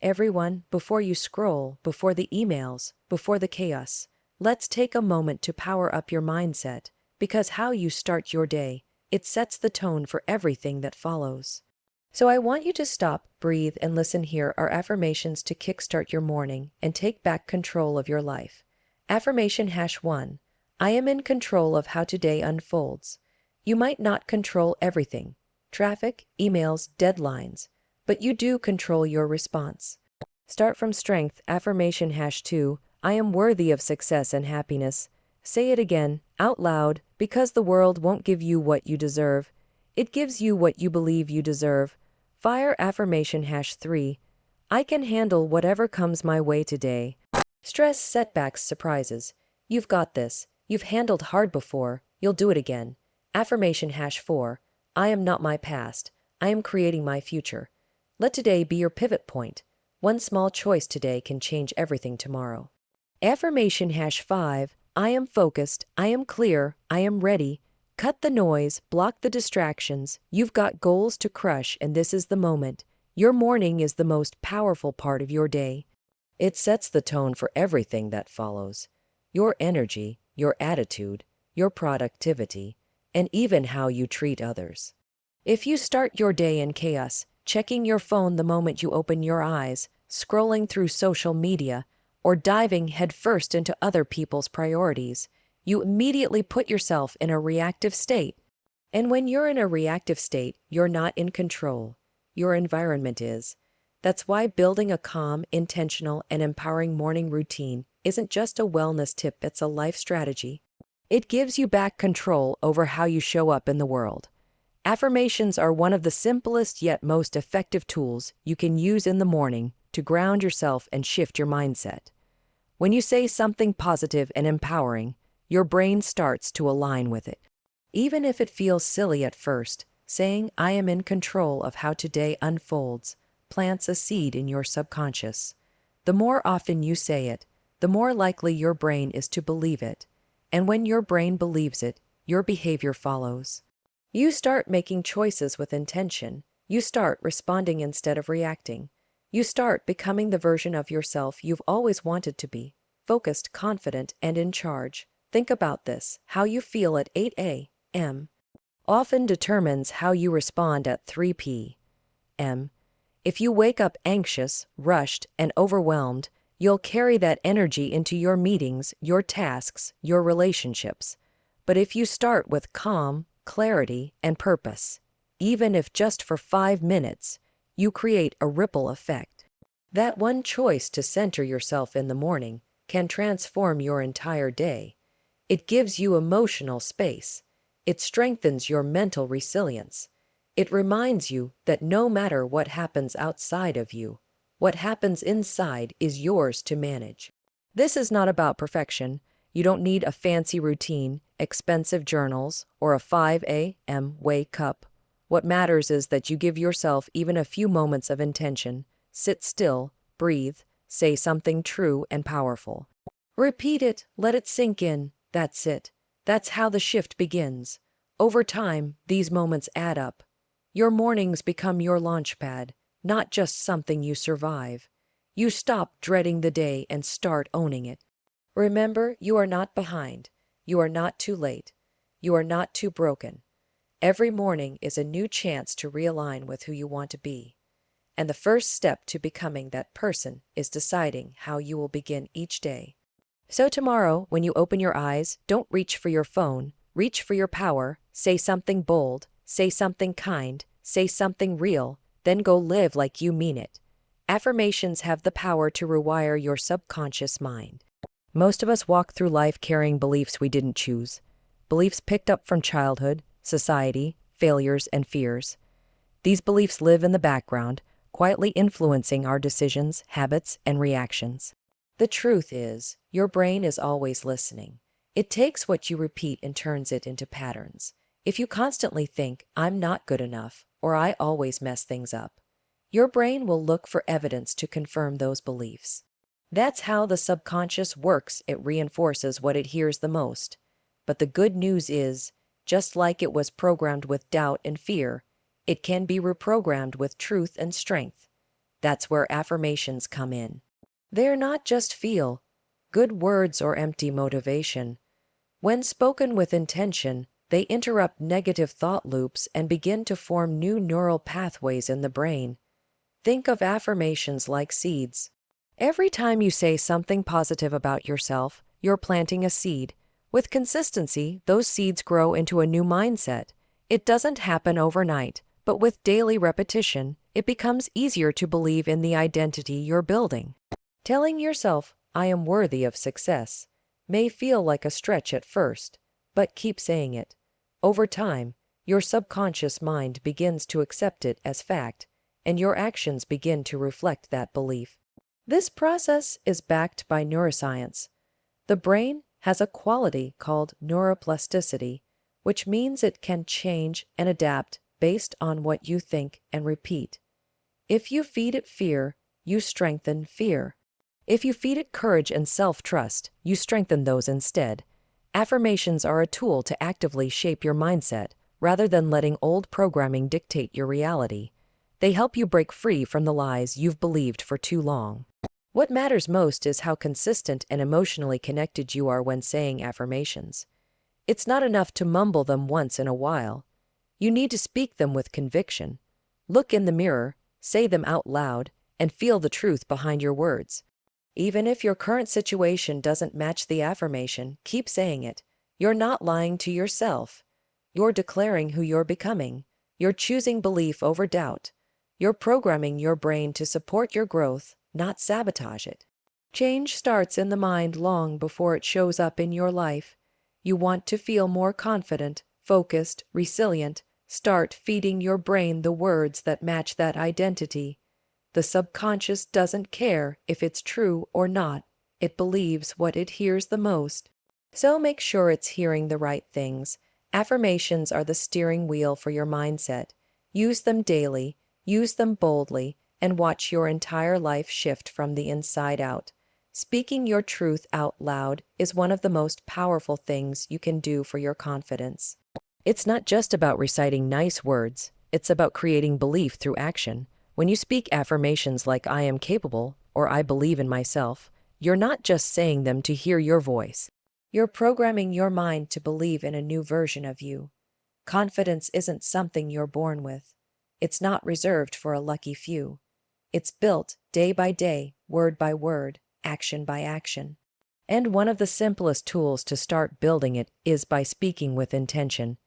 everyone, before you scroll, before the emails, before the chaos, let's take a moment to power up your mindset, because how you start your day, it sets the tone for everything that follows. So I want you to stop, breathe, and listen. Here are affirmations to kickstart your morning and take back control of your life. Affirmation #1. I am in control of how today unfolds. You might not control everything, traffic, emails, deadlines, but you do control your response. Start from strength. Affirmation #2. I am worthy of success and happiness. Say it again, out loud, because the world won't give you what you deserve. It gives you what you believe you deserve. Fire. Affirmation #3. I can handle whatever comes my way today. Stress, setbacks, surprises. You've got this. You've handled hard before. You'll do it again. Affirmation #4. I am not my past. I am creating my future. Let today be your pivot point. One small choice today can change everything tomorrow. Affirmation #5. I am focused. I am clear. I am ready. Cut the noise, block the distractions. You've got goals to crush, and this is the moment. Your morning is the most powerful part of your day. It sets the tone for everything that follows. Your energy, your attitude, your productivity, and even how you treat others. If you start your day in chaos, checking your phone the moment you open your eyes, scrolling through social media, or diving headfirst into other people's priorities, you immediately put yourself in a reactive state. And when you're in a reactive state, you're not in control. Your environment is. That's why building a calm, intentional, and empowering morning routine isn't just a wellness tip, it's a life strategy. It gives you back control over how you show up in the world. Affirmations are one of the simplest yet most effective tools you can use in the morning to ground yourself and shift your mindset. When you say something positive and empowering, your brain starts to align with it. Even if it feels silly at first, saying, I am in control of how today unfolds, plants a seed in your subconscious. The more often you say it, the more likely your brain is to believe it. And when your brain believes it, your behavior follows. You start making choices with intention. You start responding instead of reacting. You start becoming the version of yourself you've always wanted to be, focused, confident, and in charge. Think about this. How you feel at 8 a.m. often determines how you respond at 3 p.m. If you wake up anxious, rushed, and overwhelmed, you'll carry that energy into your meetings, your tasks, your relationships. But if you start with calm, clarity, and purpose, even if just for 5 minutes, you create a ripple effect. That one choice to center yourself in the morning can transform your entire day. It gives you emotional space. It strengthens your mental resilience. It reminds you that no matter what happens outside of you, what happens inside is yours to manage. This is not about perfection. You don't need a fancy routine, expensive journals, or a 5 a.m. wake up. What matters is that you give yourself even a few moments of intention. Sit still, breathe, say something true and powerful. Repeat it, let it sink in. That's it. That's how the shift begins. Over time, these moments add up. Your mornings become your launchpad, not just something you survive. You stop dreading the day and start owning it. Remember, you are not behind. You are not too late. You are not too broken. Every morning is a new chance to realign with who you want to be. And the first step to becoming that person is deciding how you will begin each day. So tomorrow, when you open your eyes, don't reach for your phone. Reach for your power. Say something bold. Say something kind. Say something real. Then go live like you mean it. Affirmations have the power to rewire your subconscious mind. Most of us walk through life carrying beliefs we didn't choose. Beliefs picked up from childhood, society, failures, and fears. These beliefs live in the background, quietly influencing our decisions, habits, and reactions. The truth is, your brain is always listening. It takes what you repeat and turns it into patterns. If you constantly think, I'm not good enough, or I always mess things up, your brain will look for evidence to confirm those beliefs. That's how the subconscious works. It reinforces what it hears the most. But the good news is, just like it was programmed with doubt and fear, it can be reprogrammed with truth and strength. That's where affirmations come in. They're not just feel good words or empty motivation. When spoken with intention, they interrupt negative thought loops and begin to form new neural pathways in the brain. Think of affirmations like seeds. Every time you say something positive about yourself, you're planting a seed. With consistency, those seeds grow into a new mindset. It doesn't happen overnight, but with daily repetition, it becomes easier to believe in the identity you're building. Telling yourself, I am worthy of success, may feel like a stretch at first, but keep saying it. Over time, your subconscious mind begins to accept it as fact, and your actions begin to reflect that belief. This process is backed by neuroscience. The brain has a quality called neuroplasticity, which means it can change and adapt based on what you think and repeat. If you feed it fear, you strengthen fear. If you feed it courage and self-trust, you strengthen those instead. Affirmations are a tool to actively shape your mindset, rather than letting old programming dictate your reality. They help you break free from the lies you've believed for too long. What matters most is how consistent and emotionally connected you are when saying affirmations. It's not enough to mumble them once in a while. You need to speak them with conviction. Look in the mirror, say them out loud, and feel the truth behind your words. Even if your current situation doesn't match the affirmation, keep saying it. You're not lying to yourself. You're declaring who you're becoming. You're choosing belief over doubt. You're programming your brain to support your growth, not sabotage it. Change starts in the mind long before it shows up in your life. You want to feel more confident, focused, resilient. Start feeding your brain the words that match that identity. The subconscious doesn't care if it's true or not. It believes what it hears the most. So make sure it's hearing the right things. Affirmations are the steering wheel for your mindset. Use them daily, use them boldly, and watch your entire life shift from the inside out. Speaking your truth out loud is one of the most powerful things you can do for your confidence. It's not just about reciting nice words, it's about creating belief through action. When you speak affirmations like I am capable or I believe in myself, you're not just saying them to hear your voice. You're programming your mind to believe in a new version of you. Confidence isn't something you're born with. It's not reserved for a lucky few. It's built day by day, word by word, action by action. And one of the simplest tools to start building it is by speaking with intention.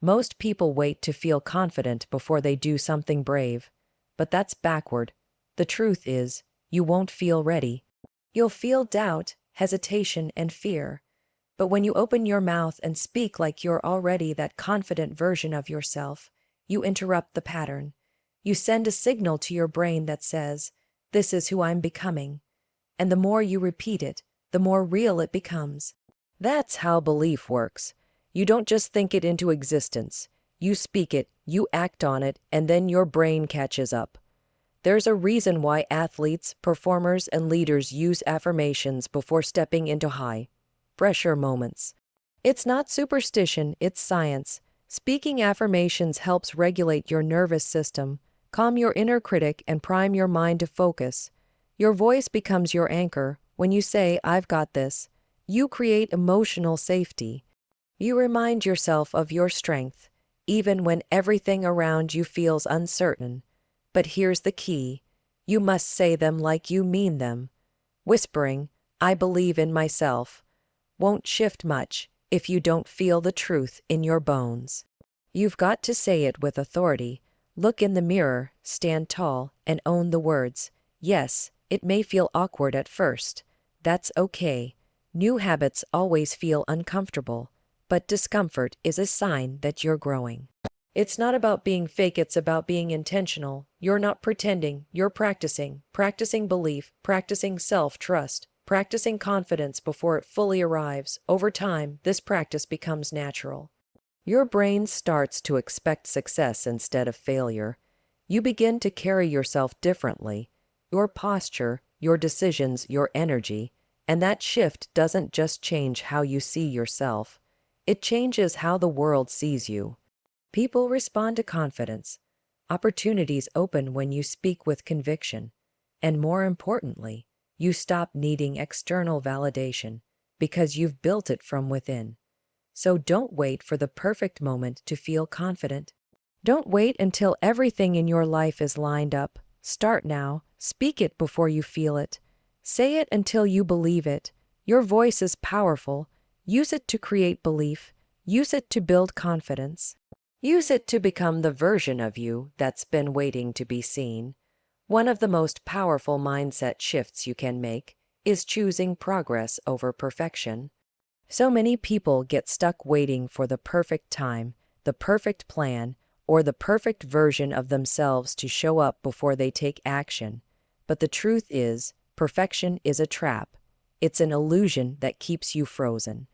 Most people wait to feel confident before they do something brave. But that's backward. The truth is, you won't feel ready. You'll feel doubt, hesitation, and fear. But when you open your mouth and speak like you're already that confident version of yourself, you interrupt the pattern. You send a signal to your brain that says, this is who I'm becoming. And the more you repeat it, the more real it becomes. That's how belief works. You don't just think it into existence. You speak it, you act on it, and then your brain catches up. There's a reason why athletes, performers, and leaders use affirmations before stepping into high-pressure moments. It's not superstition, it's science. Speaking affirmations helps regulate your nervous system, calm your inner critic, and prime your mind to focus. Your voice becomes your anchor. When you say, I've got this, you create emotional safety. You remind yourself of your strength, even when everything around you feels uncertain. But here's the key. You must say them like you mean them. Whispering, I believe in myself, won't shift much if you don't feel the truth in your bones. You've got to say it with authority. Look in the mirror, stand tall, and own the words. Yes, it may feel awkward at first. That's okay. New habits always feel uncomfortable. But discomfort is a sign that you're growing. It's not about being fake, it's about being intentional. You're not pretending, you're practicing. Practicing belief, practicing self-trust, practicing confidence before it fully arrives. Over time, this practice becomes natural. Your brain starts to expect success instead of failure. You begin to carry yourself differently. Your posture, your decisions, your energy. And that shift doesn't just change how you see yourself. It changes how the world sees you. People respond to confidence. Opportunities open when you speak with conviction. And more importantly, you stop needing external validation because you've built it from within. So don't wait for the perfect moment to feel confident. Don't wait until everything in your life is lined up. Start now. Speak it before you feel it. Say it until you believe it. Your voice is powerful. Use it to create belief. Use it to build confidence. Use it to become the version of you that's been waiting to be seen. One of the most powerful mindset shifts you can make is choosing progress over perfection. So many people get stuck waiting for the perfect time, the perfect plan, or the perfect version of themselves to show up before they take action. But the truth is, perfection is a trap. It's an illusion that keeps you frozen.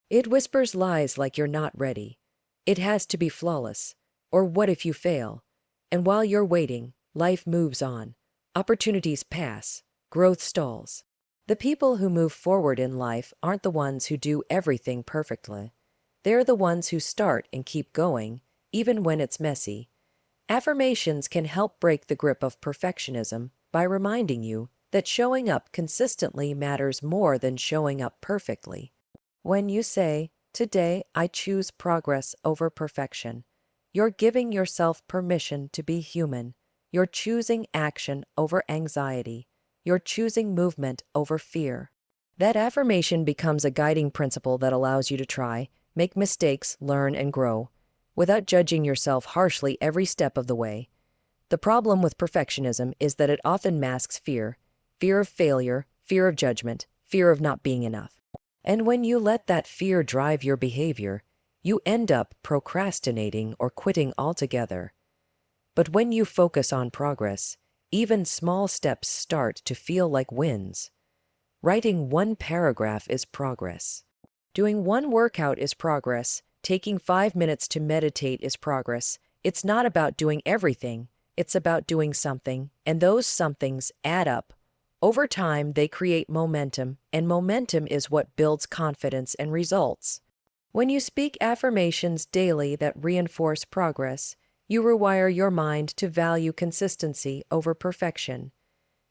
It whispers lies like you're not ready. It has to be flawless. Or what if you fail? And while you're waiting, life moves on. Opportunities pass. Growth stalls. The people who move forward in life aren't the ones who do everything perfectly. They're the ones who start and keep going, even when it's messy. Affirmations can help break the grip of perfectionism by reminding you that showing up consistently matters more than showing up perfectly. When you say, "Today I choose progress over perfection," you're giving yourself permission to be human. You're choosing action over anxiety. You're choosing movement over fear. That affirmation becomes a guiding principle that allows you to try, make mistakes, learn, and grow, without judging yourself harshly every step of the way. The problem with perfectionism is that it often masks fear, fear of failure, fear of judgment, fear of not being enough. And when you let that fear drive your behavior, you end up procrastinating or quitting altogether. But when you focus on progress, even small steps start to feel like wins. Writing one paragraph is progress. Doing one workout is progress. Taking 5 minutes to meditate is progress. It's not about doing everything. It's about doing something, and those somethings add up. Over time, they create momentum, and momentum is what builds confidence and results. When you speak affirmations daily that reinforce progress, you rewire your mind to value consistency over perfection.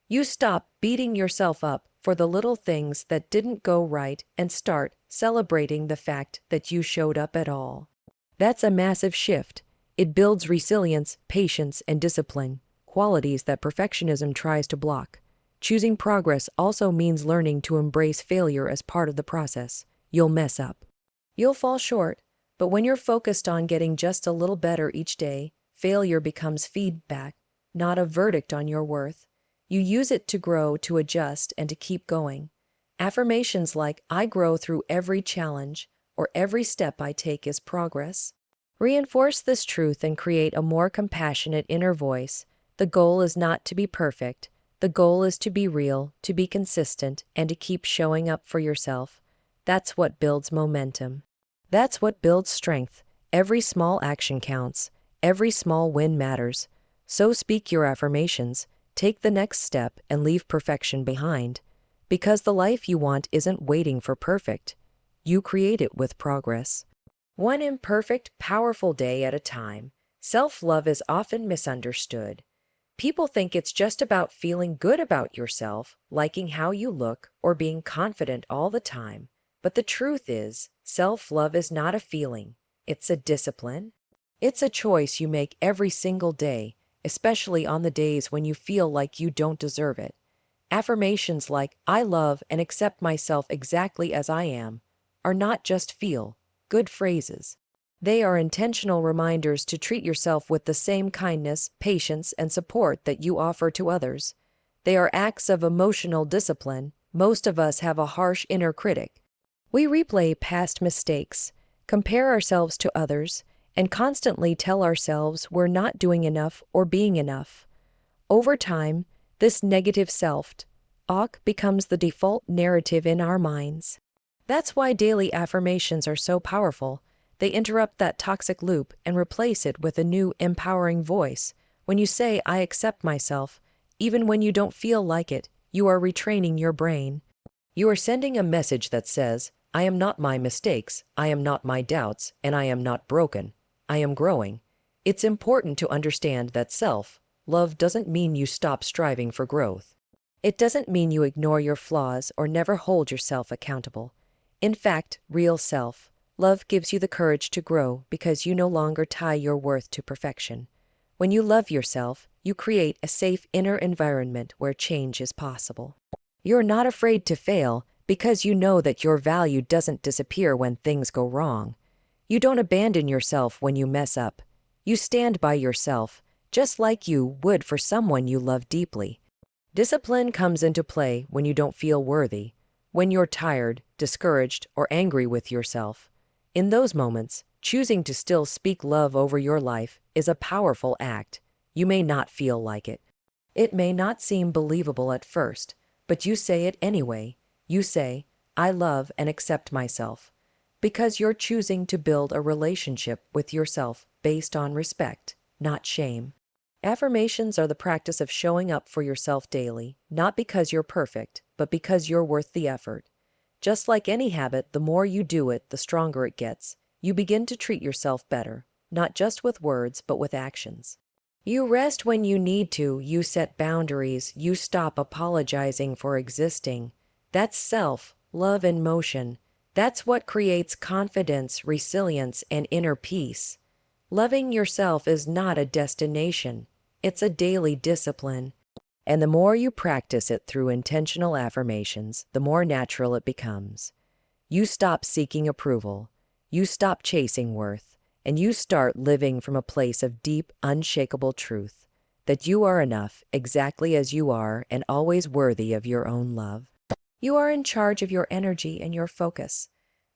You stop beating yourself up for the little things that didn't go right and start celebrating the fact that you showed up at all. That's a massive shift. It builds resilience, patience, and discipline, qualities that perfectionism tries to block. Choosing progress also means learning to embrace failure as part of the process. You'll mess up. You'll fall short, but when you're focused on getting just a little better each day, failure becomes feedback, not a verdict on your worth. You use it to grow, to adjust, and to keep going. Affirmations like, "I grow through every challenge," or "every step I take is progress," reinforce this truth and create a more compassionate inner voice. The goal is not to be perfect. The goal is to be real, to be consistent, and to keep showing up for yourself. That's what builds momentum. That's what builds strength. Every small action counts. Every small win matters. So speak your affirmations. Take the next step and leave perfection behind. Because the life you want isn't waiting for perfect. You create it with progress. One imperfect, powerful day at a time. Self-love is often misunderstood. People think it's just about feeling good about yourself, liking how you look, or being confident all the time. But the truth is, self-love is not a feeling. It's a discipline. It's a choice you make every single day, especially on the days when you feel like you don't deserve it. Affirmations like, "I love and accept myself exactly as I am," are not just feel-good phrases. They are intentional reminders to treat yourself with the same kindness, patience, and support that you offer to others. They are acts of emotional discipline. Most of us have a harsh inner critic. We replay past mistakes, compare ourselves to others, and constantly tell ourselves we're not doing enough or being enough. Over time, this negative self-talk becomes the default narrative in our minds. That's why daily affirmations are so powerful. They interrupt that toxic loop and replace it with a new, empowering voice. When you say, "I accept myself," even when you don't feel like it, you are retraining your brain. You are sending a message that says, "I am not my mistakes, I am not my doubts, and I am not broken. I am growing." It's important to understand that self-love doesn't mean you stop striving for growth. It doesn't mean you ignore your flaws or never hold yourself accountable. In fact, real self-love gives you the courage to grow because you no longer tie your worth to perfection. When you love yourself, you create a safe inner environment where change is possible. You're not afraid to fail because you know that your value doesn't disappear when things go wrong. You don't abandon yourself when you mess up. You stand by yourself, just like you would for someone you love deeply. Discipline comes into play when you don't feel worthy, when you're tired, discouraged, or angry with yourself. In those moments, choosing to still speak love over your life is a powerful act. You may not feel like it. It may not seem believable at first, but you say it anyway. You say, I love and accept myself. Because you're choosing to build a relationship with yourself based on respect, not shame. Affirmations are the practice of showing up for yourself daily, not because you're perfect, but because you're worth the effort. Just like any habit, the more you do it, the stronger it gets. You begin to treat yourself better, not just with words, but with actions. You rest when you need to, you set boundaries, you stop apologizing for existing. That's self-love in motion. That's what creates confidence, resilience, and inner peace. Loving yourself is not a destination. It's a daily discipline. And the more you practice it through intentional affirmations, the more natural it becomes. You stop seeking approval. You stop chasing worth. And you start living from a place of deep, unshakable truth, that you are enough exactly as you are and always worthy of your own love. You are in charge of your energy and your focus.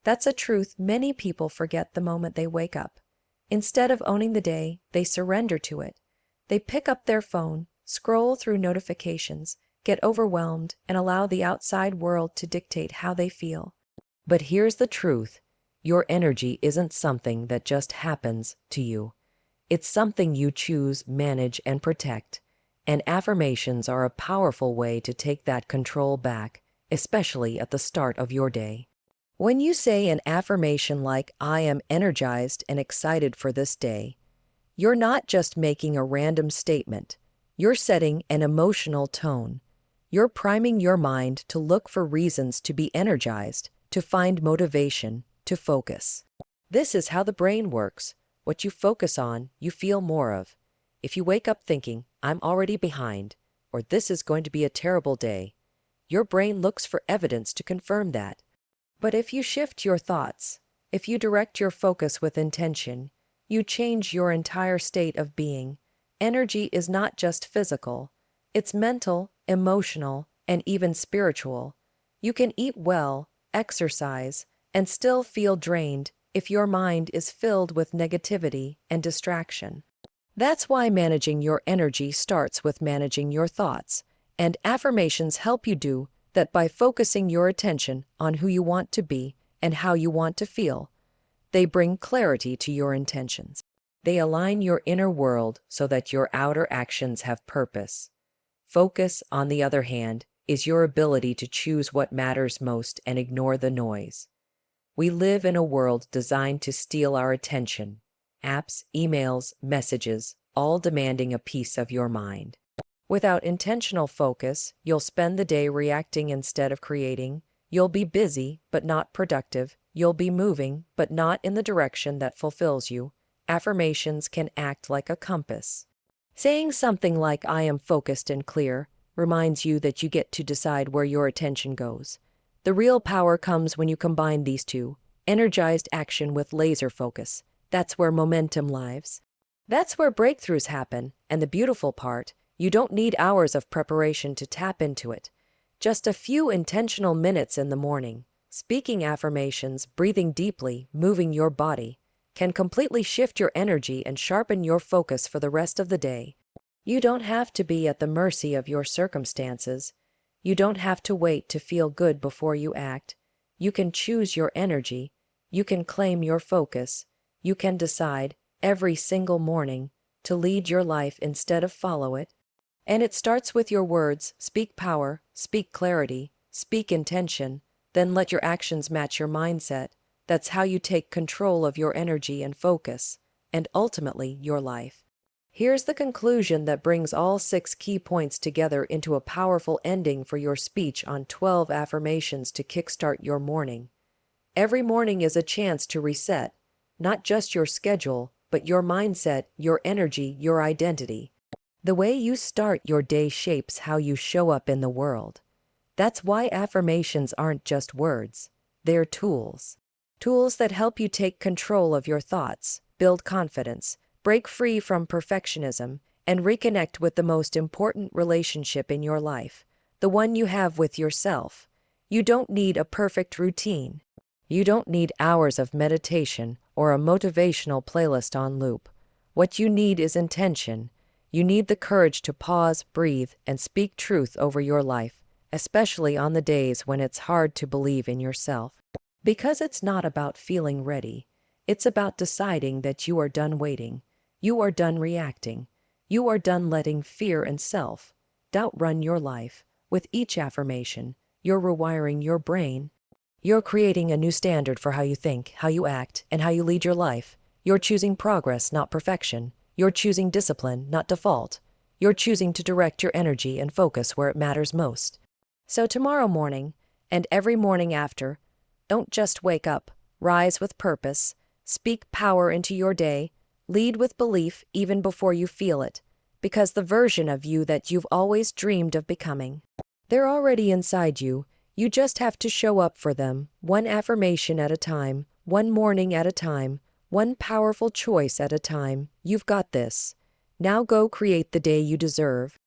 That's a truth many people forget the moment they wake up. Instead of owning the day, they surrender to it. They pick up their phone, scroll through notifications, get overwhelmed, and allow the outside world to dictate how they feel. But here's the truth. Your energy isn't something that just happens to you. It's something you choose, manage, and protect. And affirmations are a powerful way to take that control back, especially at the start of your day. When you say an affirmation like, I am energized and excited for this day, you're not just making a random statement. You're setting an emotional tone. You're priming your mind to look for reasons to be energized, to find motivation, to focus. This is how the brain works. What you focus on, you feel more of. If you wake up thinking, I'm already behind, or this is going to be a terrible day, your brain looks for evidence to confirm that. But if you shift your thoughts, if you direct your focus with intention, you change your entire state of being. Energy is not just physical, it's mental, emotional, and even spiritual. You can eat well, exercise, and still feel drained if your mind is filled with negativity and distraction. That's why managing your energy starts with managing your thoughts, and affirmations help you do that by focusing your attention on who you want to be and how you want to feel. They bring clarity to your intentions. They align your inner world so that your outer actions have purpose. Focus, on the other hand, is your ability to choose what matters most and ignore the noise. We live in a world designed to steal our attention. Apps, emails, messages, all demanding a piece of your mind. Without intentional focus, you'll spend the day reacting instead of creating. You'll be busy, but not productive. You'll be moving, but not in the direction that fulfills you. Affirmations can act like a compass. Saying something like, I am focused and clear, reminds you that you get to decide where your attention goes. The real power comes when you combine these two, energized action with laser focus. That's where momentum lives. That's where breakthroughs happen, and the beautiful part, you don't need hours of preparation to tap into it. Just a few intentional minutes in the morning, speaking affirmations, breathing deeply, moving your body, can completely shift your energy and sharpen your focus for the rest of the day. You don't have to be at the mercy of your circumstances. You don't have to wait to feel good before you act. You can choose your energy. You can claim your focus. You can decide, every single morning, to lead your life instead of follow it. And it starts with your words. Speak power, speak clarity, speak intention, then let your actions match your mindset. That's how you take control of your energy and focus. and ultimately your life. Here's the conclusion that brings all 6 key points together into a powerful ending for your speech on 12 affirmations to kickstart your morning. Every morning is a chance to reset, not just your schedule, but your mindset, your energy, your identity. The way you start your day shapes how you show up in the world. That's why affirmations aren't just words, they're tools. Tools that help you take control of your thoughts, build confidence, break free from perfectionism, and reconnect with the most important relationship in your life, the one you have with yourself. You don't need a perfect routine. You don't need hours of meditation or a motivational playlist on loop. What you need is intention. You need the courage to pause, breathe, and speak truth over your life, especially on the days when it's hard to believe in yourself. Because it's not about feeling ready, it's about deciding that you are done waiting, you are done reacting, you are done letting fear and self-doubt run your life. With each affirmation, you're rewiring your brain. You're creating a new standard for how you think, how you act, and how you lead your life. You're choosing progress, not perfection. You're choosing discipline, not default. You're choosing to direct your energy and focus where it matters most. So tomorrow morning, and every morning after, don't just wake up, rise with purpose, speak power into your day, lead with belief even before you feel it, because the version of you that you've always dreamed of becoming, they're already inside you. You just have to show up for them, one affirmation at a time, one morning at a time, one powerful choice at a time. You've got this. Now go create the day you deserve.